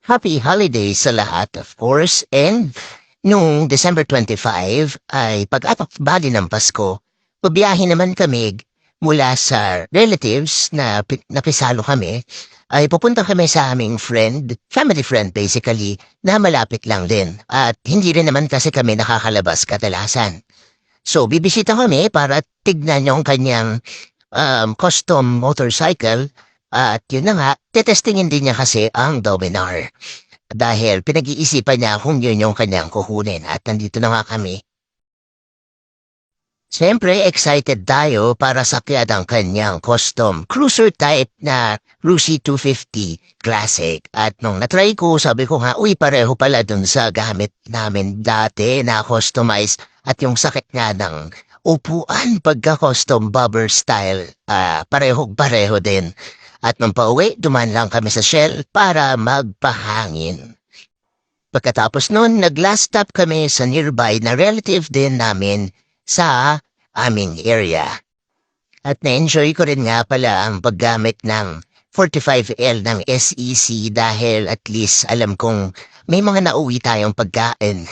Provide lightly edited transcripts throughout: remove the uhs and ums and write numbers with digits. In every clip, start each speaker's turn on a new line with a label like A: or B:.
A: Happy holidays sa lahat, of course. And nung December 25 ay pag-apakbali ng Pasko, pabiyahe naman kami mula sa relatives na napisalo kami, ay pupunta kami sa aming friend, family friend basically, na malapit lang din. At hindi rin naman kasi kami nakakalabas kadalasan. So, bibisita kami para tignan yung kanyang custom motorcycle at yun na nga, tetestingin din niya kasi ang Dominar. Dahil pinag-iisipan niya kung yun yung kanyang kukunin at nandito na nga kami. Siyempre, excited tayo para sakyan ang kanyang custom cruiser type na Rusi 250 Classic. At nung natry ko, sabi ko nga, uy, pareho pala dun sa gamit namin dati na customize at yung sakit nga ng upuan pagka-custom bobber style, pareho din. At nung pauwi, duman lang kami sa Shell para magpahangin. Pagkatapos nun, nag-last stop kami sa nearby na relative din namin sa aming area. At na-enjoy ko rin nga pala ang paggamit ng 45L ng SEC dahil at least alam kong may mga nauwi tayong pagkain.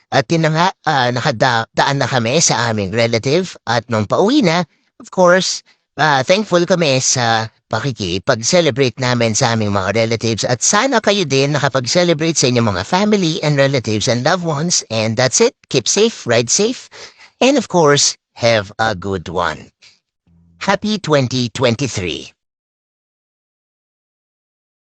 A: At yun na nga, nakadaan na kami sa aming relative at nung pauwi na, of course, thankful kami sa pakikipag-celebrate namin sa aming mga relatives at sana kayo din nakapag-celebrate sa inyong mga family and relatives and loved ones. And that's it. Keep safe, ride safe, and of course, have a good one. Happy 2023.